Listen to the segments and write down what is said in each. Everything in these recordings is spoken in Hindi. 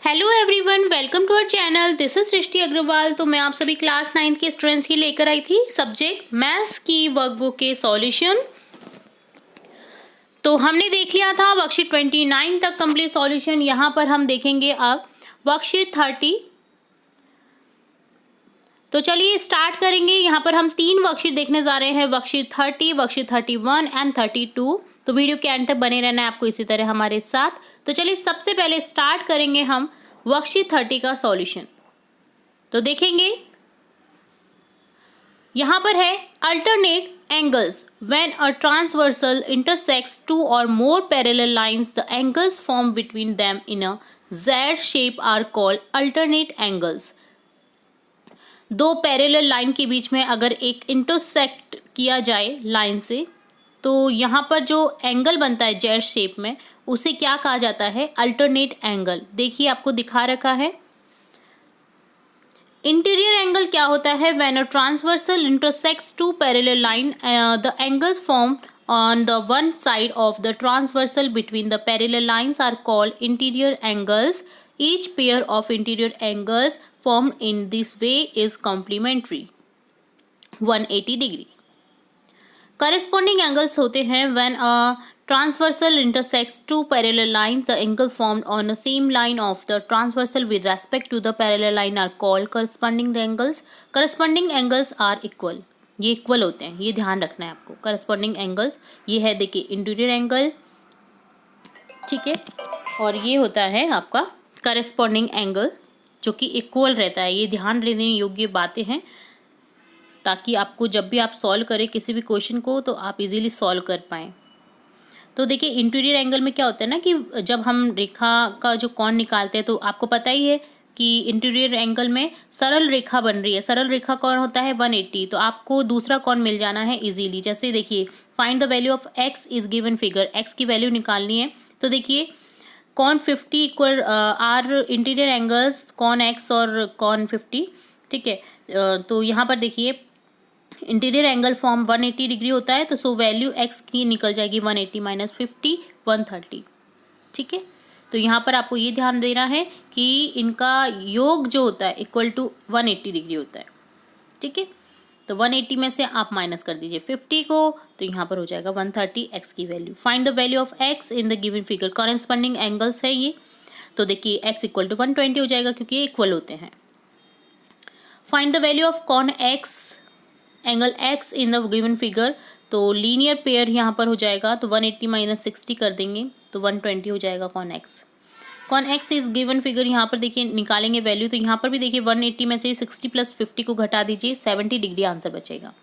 Hello everyone, welcome to our channel. This is Srishti Agarwal. तो मैं आप सभी क्लास 9th के स्टूडेंट्स की लेकर आई थी सब्जेक्ट मैथ्स की वर्कबुक के सॉल्यूशन। तो हमने देख लिया था वर्कशीट 29 तक कंप्लीट सॉल्यूशन। यहाँ पर हम देखेंगे अब वर्कशीट 30। तो चलिए स्टार्ट करेंगे। यहाँ पर हम 3 वर्कशीट देखने जा रहे हैं, वर्कशीट 30, वर्कशीट 31 एंड 32। तो वीडियो के एंड तक बने रहना है आपको इसी तरह हमारे साथ। तो चलिए सबसे पहले स्टार्ट करेंगे हम वर्कशीट 30 का सॉल्यूशन। तो देखेंगे यहाँ पर है alternate angles when a transversal intersects two और more parallel lines, the angles form between them in a Z shape are called alternate angles. दो पैरेलल लाइन के बीच में अगर एक इंटरसेक्ट किया जाए लाइन से, तो यहाँ पर जो एंगल बनता है जेड शेप में, उसे क्या कहा जाता है? Alternate angle. देखिए आपको दिखा रखा है। इंटीरियर एंगल क्या होता है? When a transversal intersects two parallel line, the angles form on the one side of the transversal between the parallel lines are called interior angles. Each pair of interior angles formed in this way is complementary 180 degree. Corresponding angles होते हैं when a transversal intersects two parallel lines. The angle formed on the same line of the transversal with respect to the parallel line are called corresponding angles. Corresponding angles are equal. ये इक्वल होते हैं, ये ध्यान रखना है आपको। करस्पॉन्डिंग एंगल्स ये है, देखिए इंटीरियर एंगल, ठीक है, और ये होता है आपका करस्पॉन्डिंग एंगल जो कि इक्वल रहता है। ये ध्यान देने योग्य बातें हैं ताकि आपको जब भी आप सॉल्व करें किसी भी क्वेश्चन को तो आप इजीली सॉल्व कर पाएँ। तो देखिए इंटीरियर एंगल में क्या होता है ना कि जब हम रेखा का जो कोण निकालते हैं, तो आपको पता ही है कि इंटीरियर एंगल में सरल रेखा बन रही है। सरल रेखा कौन होता है? 180। तो आपको दूसरा कौन मिल जाना है इजीली। जैसे देखिए find the value of x is given figure, x की वैल्यू निकालनी है। तो देखिए कॉन 50 इक्वल आर इंटीरियर एंगल्स कॉन एक्स और कॉन 50, ठीक है। तो यहाँ पर देखिए इंटीरियर एंगल फॉर्म 180 डिग्री होता है, तो सो वैल्यू एक्स की निकल जाएगी 180 माइनस 50 130, ठीक है। तो यहाँ पर आपको ये ध्यान देना है कि इनका योग जो होता है इक्वल टू 180 डिग्री होता है, ठीक है। तो 180 में से आप माइनस कर दीजिए 50 को, तो यहाँ पर हो जाएगा 130 एक्स की value. Find the value of x in the given figure. Corresponding angles है ये। तो देखिए एक्स इक्वल टू 120 हो जाएगा क्योंकि ये इक्वल होते हैं। फाइंड द वैल्यू ऑफ कॉन x, angle x in the given figure. तो लीनियर पेयर यहाँ पर हो जाएगा, तो 180 माइनस 60 कर देंगे तो 120 हो जाएगा कॉन एक्स। कॉन एक्स इज गिवन फिगर, यहाँ पर देखिए निकालेंगे वैल्यू, तो यहाँ पर भी देखिए 180 में से 60 प्लस 50 को घटा दीजिए, 70 डिग्री आंसर बचेगा।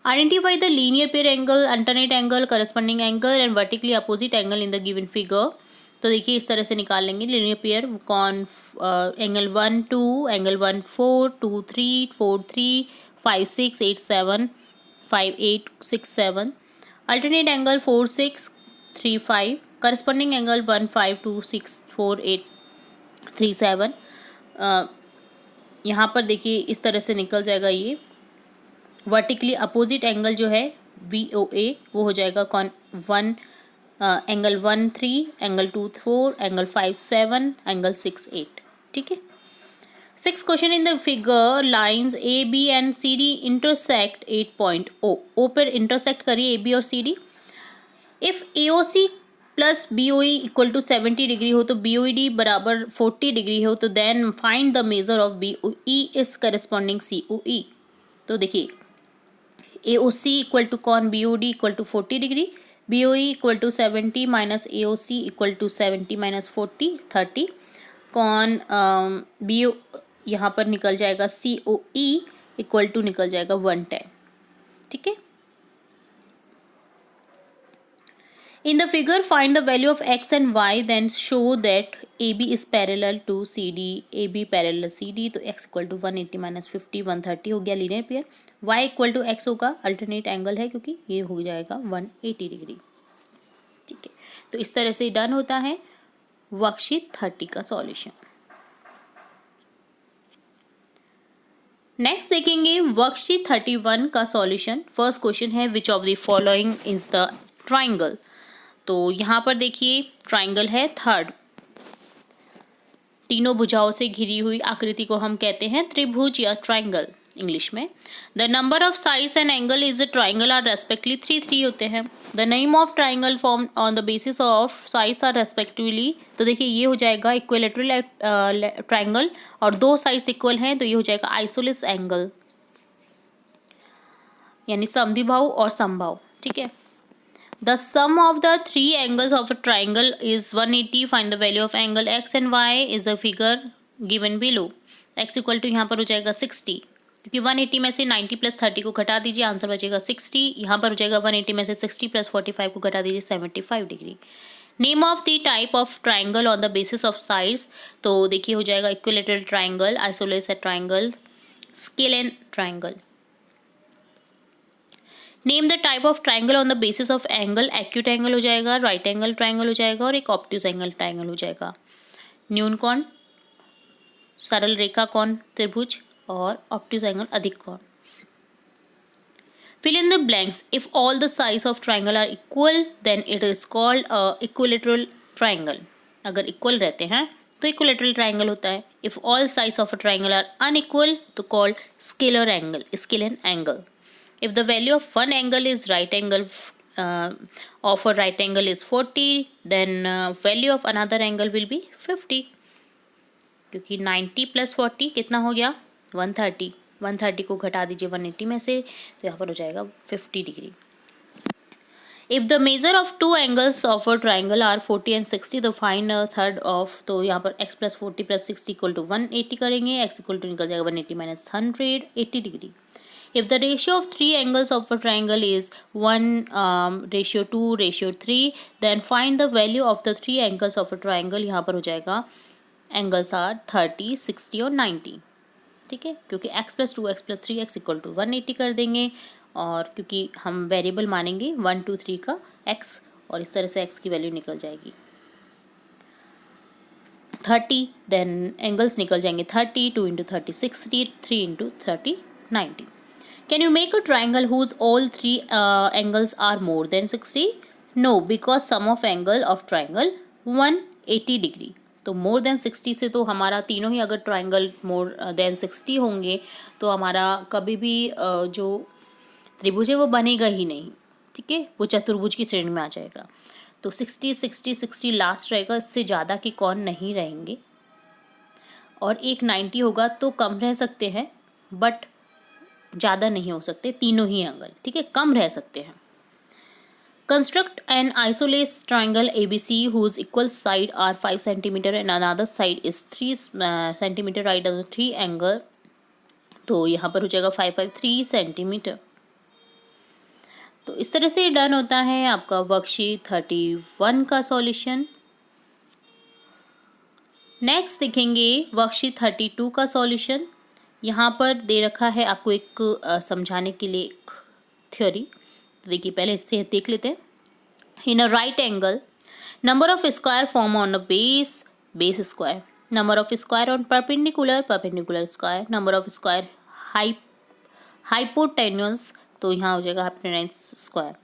Identify the linear pair angle, alternate angle, corresponding angle and vertically opposite angle in the given figure. तो देखिए इस तरह से निकाल लेंगे लीनियर पेयर। कॉन angle 1 2, angle 1 4 2 3 4 3 5 6 8 7 5 8 6 7। Alternate angle 4 6 3 5। Corresponding angle 1 5 2 6 4 8 3 7। यहाँ पर देखिए इस तरह से निकल जाएगा ये। वर्टिकली अपोजिट एंगल जो है VOA वो हो जाएगा कॉन 1 एंगल 1 3, एंगल 2 4, एंगल 5 7, एंगल 6 8, ठीक है। 6 question in the figure lines AB and CD intersect 8 point O पर इंटरसेक्ट करिए AB और CD। If AOC plus BOE equal to 70 degree हो, तो BOED बराबर 40 डिग्री हो, तो then find the measure of BOE is corresponding COE। तो देखिए AOC equal to cone BOD equal to 40 degree, BOE equal to 70 minus AOC equal to 70 minus 40 30। कॉन BO यहाँ पर निकल जाएगा COE इक्वल टू निकल जाएगा 110, ठीक है। In the figure, find the value of x and y, then show that AB is parallel to CD, AB parallel CD। तो x इक्वल टू 180 माइनस 50 130 हो गया linear pair. y equal to x होगा, अल्टरनेट एंगल है क्योंकि ये हो जाएगा 180 डिग्री, ठीक है। तो इस तरह से डन होता है वर्कशीट 30 का सॉल्यूशन। नेक्स्ट देखेंगे वर्कशीट 31 का सॉल्यूशन। फर्स्ट क्वेश्चन है विच of the following is the triangle. तो यहाँ पर देखिए ट्राइंगल है थर्ड तीनों भुजाओं से घिरी हुई आकृति को हम कहते हैं त्रिभुज या ट्राइंगल इंग्लिश में। The number of sides and angle is a triangle are respectively 3 होते हैं। The name of triangle form on the basis of sides are respectively, तो देखिए ये हो जाएगा इक्विलेटरल ट्राइंगल, और दो साइड्स इक्वल हैं तो ये हो जाएगा आइसोलिस एंगल, यानी समद्विबाहु और समबाहु। ठीक है। The sum of the three angles of a triangle is 180. Find the value of angle x and y is a figure given below. x equal to यहाँ पर हो जाएगा 60, क्योंकि 180 में से 90 प्लस 30 को घटा दीजिए, आंसर बचेगा 60। यहाँ पर हो जाएगा 180 में से 60 प्लस 45 को घटा दीजिए, 75 degree. Name of the type of triangle on the basis of sides, तो देखिए हो जाएगा equilateral triangle, isosceles triangle, scalene triangle. Name the type of triangle on the basis of angle, acute angle हो जाएगा, राइट एंगल ट्राइंगल हो जाएगा, और एक ऑब्ट्यूज एंगल ट्राइंगल हो जाएगा। न्यून कोण, सरल रेखा कोण त्रिभुज, और ऑब्ट्यूज एंगल अधिक कोण। Fill in the blanks. If all the sides of triangle are equal then it is called a equilateral triangle. अगर इक्वल रहते हैं तो इक्विलेटरल ट्राइंगल होता है। If all sides of a triangle are unequal तो called scalar angle, scalene angle. If the value of one angle is right angle of a right angle is 40, then value of another angle will be 50, क्योंकि 90 प्लस 40 कितना हो गया 130, 130 को घटा दीजिए 180 में से, तो यहाँ पर हो जाएगा 50 degree. If the measure of two angles of a triangle are 40 and 60, तो find a third of, तो यहाँ पर x plus 40 plus 60 equal to 180 करेंगे, x इक्वल टू निकल जाएगा 180 minus 100, 80 degree. If the ratio of three angles of a triangle is 1:2:3, then find the value of the three angles of a triangle। यहाँ पर हो जाएगा angles are 30, 60 और 90। ठीक है, क्योंकि x plus 2x plus 3x equal to 180 कर देंगे, और क्योंकि हम वेरिएबल मानेंगे 1, 2, 3 का x, और इस तरह से x की वैल्यू निकल जाएगी 30, देन एंगल्स निकल जाएंगे 30, 2 into 30 60, 3 into 30 90। Can you make a triangle whose all three angles are more than 60? No, because sum of angle of triangle 180 degree। तो more than 60 से तो हमारा तीनों ही अगर ट्राइंगल more than 60 होंगे तो हमारा कभी भी जो त्रिभुज है वो बनेगा ही नहीं। ठीक है, वो चतुर्भुज की श्रेणी में आ जाएगा। तो 60 60 60 लास्ट रहेगा, इससे ज़्यादा के कौन नहीं रहेंगे, और एक 90 होगा तो कम रह सकते हैं, बट ज़्यादा नहीं हो सकते तीनों ही एंगल। ठीक है, कम रह सकते हैं। Construct N isosceles triangle ABC whose equal side are 5 cm and another side is 3 cm right on the 3 angle। तो यहाँ पर हो जाएगा 5 5 3 सेंटीमीटर। तो इस तरह से डन होता है आपका वर्कशीट 31 का सॉल्यूशन। नेक्स्ट देखेंगे वर्कशीट 32 का सॉल्यूशन। यहाँ पर दे रखा है आपको एक समझाने के लिए एक थ्योरी। देखिए पहले इससे देख लेते हैं। In a right angle number of square form on a base, base square, number of square on perpendicular, perpendicular square, number of square hypotenuse, तो यहाँ हो जाएगा हाइपोटेन्यूस स्क्वायर।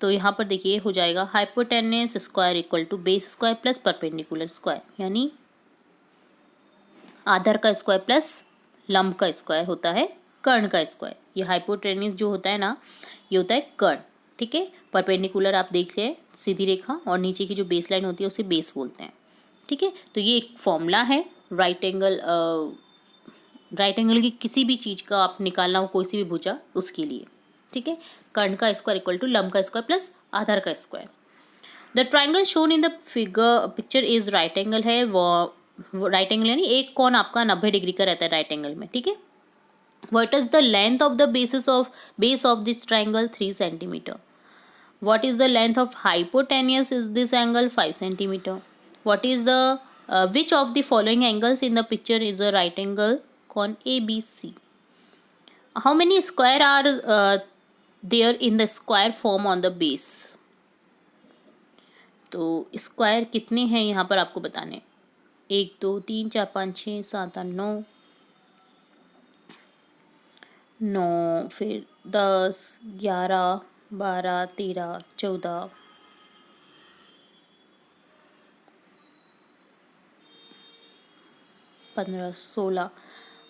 तो यहाँ पर देखिए हो जाएगा hypotenuse square equal to base square plus perpendicular square, यानी आधार का स्क्वायर प्लस लंब का स्क्वायर होता है कर्ण का स्क्वायर। ये हाइपोटेन्यूस जो होता है ना, ये होता है कर्ण। ठीक है, परपेंडिकुलर आप देख लें सीधी रेखा, और नीचे की जो बेस लाइन होती है उसे बेस बोलते हैं। ठीक है, तो ये एक फॉर्मूला है राइट एंगल की किसी भी चीज़ का आप निकालना हो, कोई सी भी भुजा, उसके लिए। ठीक है, कर्ण का स्क्वायर इक्वल टू लंब का स्क्वायर प्लस आधार का square. The triangle shown in the picture is right angle है, वो राइट एंगल यानी एक कोण आपका 90 डिग्री का रहता है राइट एंगल में। ठीक है, what is the length of the base of this triangle 3 centimetre. What is the length of hypotenuse is this angle 5 centimetre. What is the which of the following angles in the picture is a right angle कोण ABC। How many square are there in the square form on the base. तो स्क्वायर कितने हैं यहाँ पर आपको बताने, 1 2 3 4 5 6 7 8 9, फिर 10 11 12 13 14, 15, 16,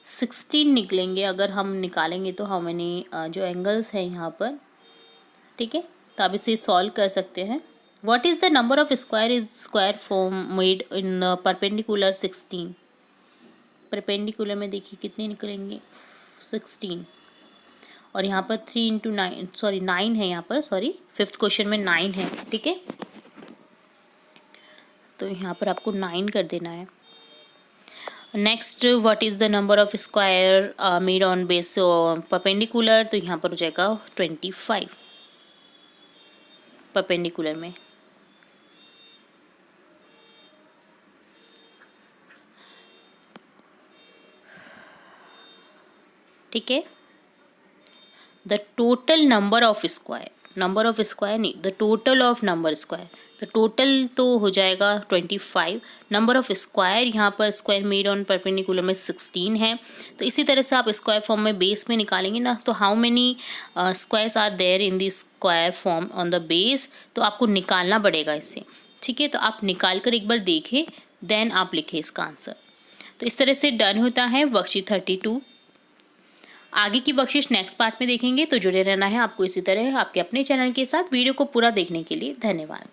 16 निकलेंगे अगर हम निकालेंगे तो हाउ मेनी जो एंगल्स हैं यहाँ पर, ठीक है। तो आप इसे सॉल्व कर सकते हैं। What is the number of square is square form made in perpendicular 16। Perpendicular में देखिए कितने निकलेंगे 16, और यहाँ पर 9 है, यहाँ पर सॉरी 5th क्वेश्चन में 9 है, ठीक है। तो यहाँ पर आपको 9 कर देना है। Next, what is the number of square made on base perpendicular, तो यहाँ पर हो जाएगा 25 परपेंडिकुलर में। ठीक है। The total number of square, number of square नहीं, the total of number square, तो टोटल तो हो जाएगा 25। नंबर ऑफ स्क्वायर यहाँ पर स्क्वायर मेड ऑन परपेंडिकुलर में 16 है। तो इसी तरह से आप स्क्वायर फॉर्म में बेस में निकालेंगे ना, तो how many squares are there in the square form on the base, तो आपको निकालना पड़ेगा इससे, ठीक है। तो आप निकाल कर एक बार देखें, देन आप लिखें इसका आंसर। तो इस तरह से डन होता है वर्कशीट 32। आगे की वर्कशीट नेक्स्ट पार्ट में देखेंगे, तो जुड़े रहना है आपको इसी तरह आपके अपने चैनल के साथ। वीडियो को पूरा देखने के लिए धन्यवाद।